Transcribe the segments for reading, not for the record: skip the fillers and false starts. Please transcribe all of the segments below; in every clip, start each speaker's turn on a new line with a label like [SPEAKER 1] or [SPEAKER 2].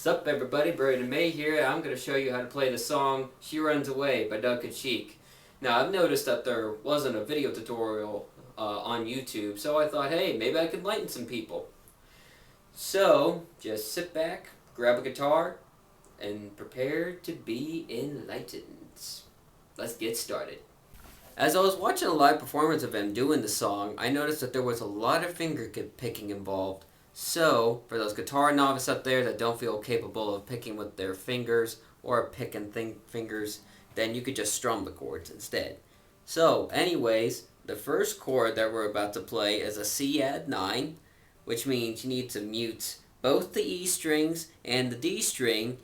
[SPEAKER 1] Sup everybody, Brandon May here. I'm going to show you how to play the song She Runs Away by Duncan Sheik. Now I've noticed that there wasn't a video tutorial on YouTube, so I thought, hey, maybe I could enlighten some people. So just sit back, grab a guitar, and prepare to be enlightened. Let's get started. As I was watching a live performance of him doing the song, I noticed that there was a lot of finger picking involved. So, for those guitar novices up there that don't feel capable of picking with their fingers or picking fingers, then you could just strum the chords instead. So, anyways, the first chord that we're about to play is a C add 9, which means you need to mute both the E strings and the D string,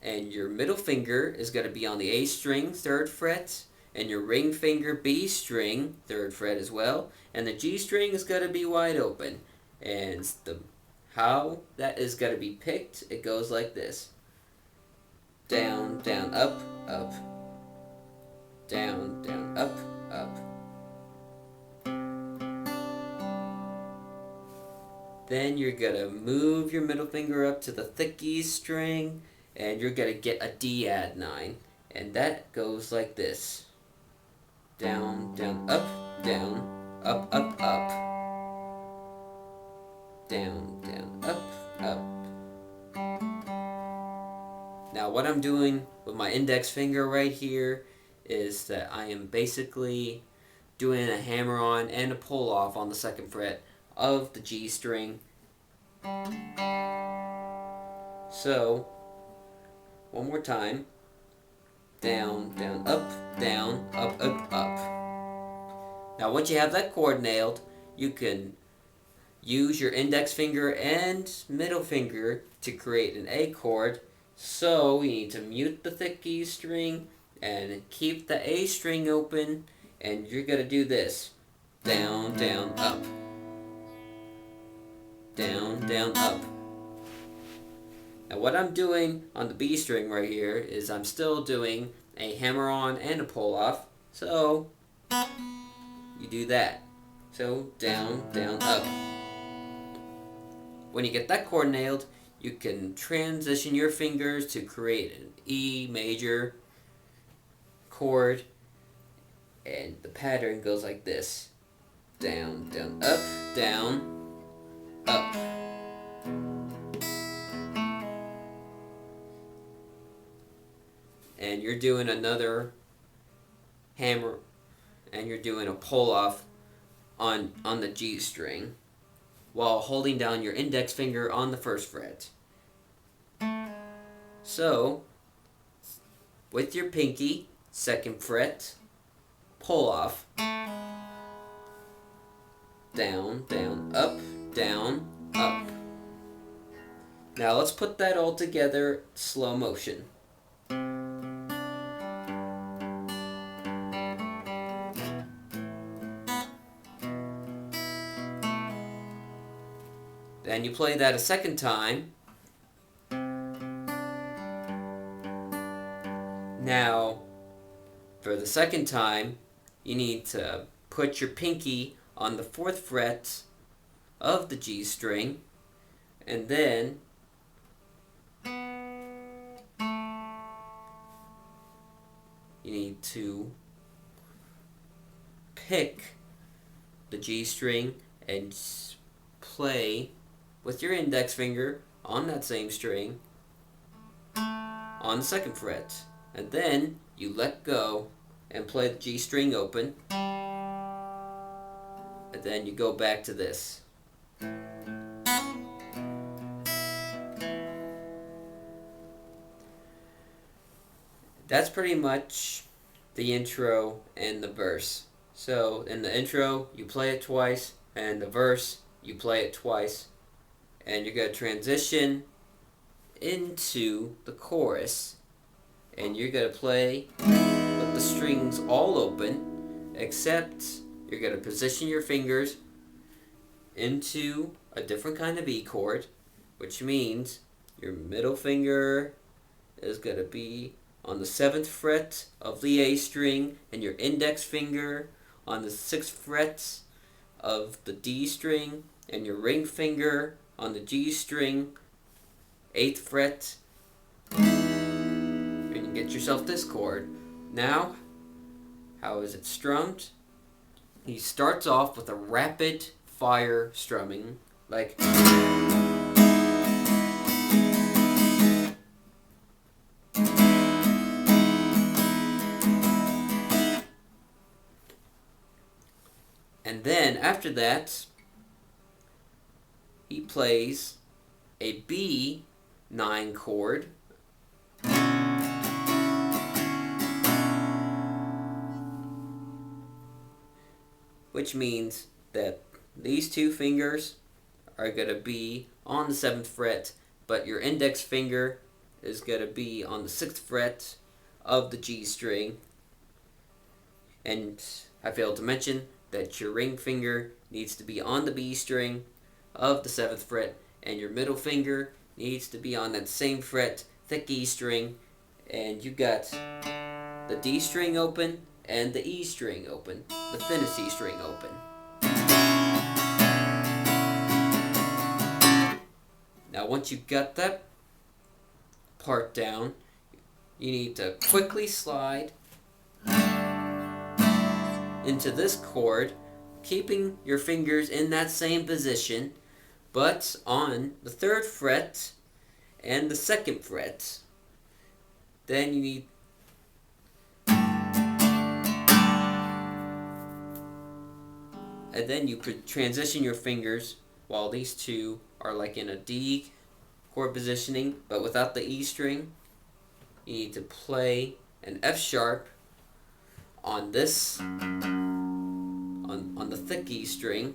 [SPEAKER 1] and your middle finger is going to be on the A string, 3rd fret, and your ring finger B string, 3rd fret as well, and the G string is going to be wide open. And how that is going to be picked, it goes like this. Down, down, up, up. Down, down, up, up. Then you're going to move your middle finger up to the thick E string, and you're going to get a D add 9. And that goes like this. Down, down, up, up, up. Down, down, up, up. Now what I'm doing with my index finger right here is that I am basically doing a hammer on and a pull off on the 2nd fret of the G string. So, one more time. Down, down, up, up, up. Now once you have that chord nailed, you can use your index finger and middle finger to create an A chord. So you need to mute the thick E string and keep the A string open, and you're going to do this. Down, down, up. Down, down, up. Now what I'm doing on the B string right here is I'm still doing a hammer on and a pull off. So you do that. So down, down, up. When you get that chord nailed, you can transition your fingers to create an E major chord, and the pattern goes like this. Down, down, up, up. And you're doing another hammer, and you're doing a pull off on the G string, while holding down your index finger on the 1st fret. So, with your pinky, 2nd fret, pull off. Down, down, up, up. Now let's put that all together, slow motion. Then you play that a 2nd time. Now, for the 2nd time, you need to put your pinky on the 4th fret of the G string, and then you need to pick the G string and play with your index finger on that same string on the 2nd fret, and then you let go and play the G string open, and then you go back to this. That's pretty much the intro and the verse. So in the intro you play it twice, and the verse you play it twice. And you're going to transition into the chorus, and you're going to play with the strings all open, except you're going to position your fingers into a different kind of E chord, which means your middle finger is going to be on the 7th fret of the A string, and your index finger on the 6th fret of the D string, and your ring finger on the G string, 8th fret, and you get yourself this chord. Now, how is it strummed? He starts off with a rapid fire strumming, like, and then after that, he plays a B9 chord, which means that these two fingers are going to be on the 7th fret, but your index finger is going to be on the 6th fret of the G string. And I failed to mention that your ring finger needs to be on the B string of the 7th fret, and your middle finger needs to be on that same fret, thick E string, and you got the D string open and the E string open, the thinnest E string open. Now once you got that part down, you need to quickly slide into this chord, keeping your fingers in that same position, but on the 3rd fret and the 2nd fret. Then you need and then you transition your fingers while these two are like in a D chord positioning, but without the E string. You need to play an F sharp on this, on the thick E string,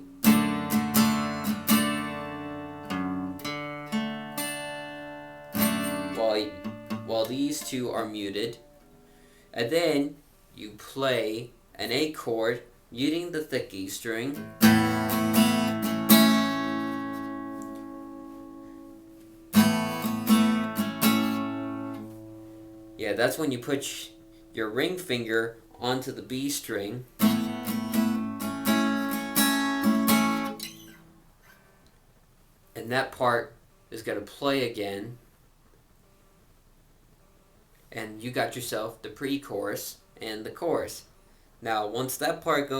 [SPEAKER 1] while these two are muted, and then you play an A chord muting the thick E string, yeah, that's when you put your ring finger onto the B string, and that part is going to play again, and you got yourself the pre-chorus and the chorus. Now once that part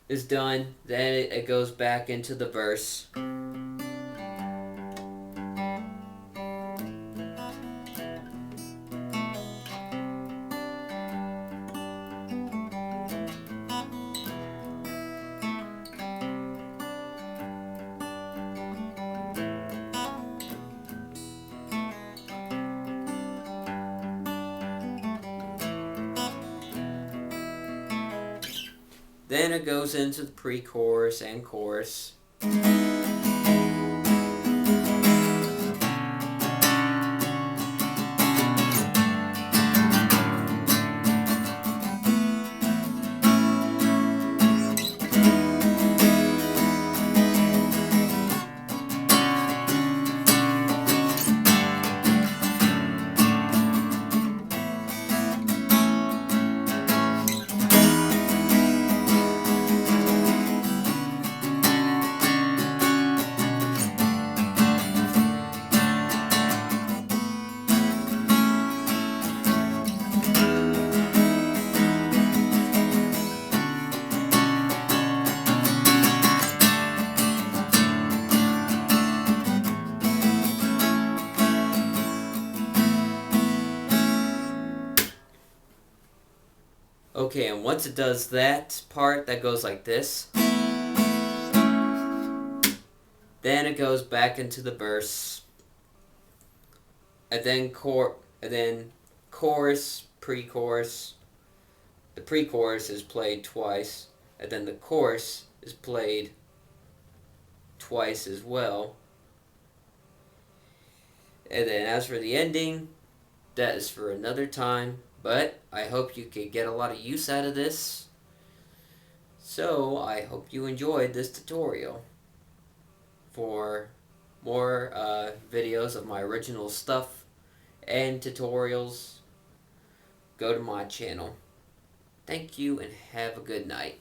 [SPEAKER 1] is done, then it goes back into the verse. Then it goes into the pre-chorus and chorus. Okay, and once it does that part, that goes like this. Then it goes back into the verse. And then chorus, pre-chorus. The pre-chorus is played twice, and then the chorus is played twice as well. And then as for the ending, that is for another time. But I hope you could get a lot of use out of this. So I hope you enjoyed this tutorial. For more videos of my original stuff and tutorials, go to my channel. Thank you and have a good night.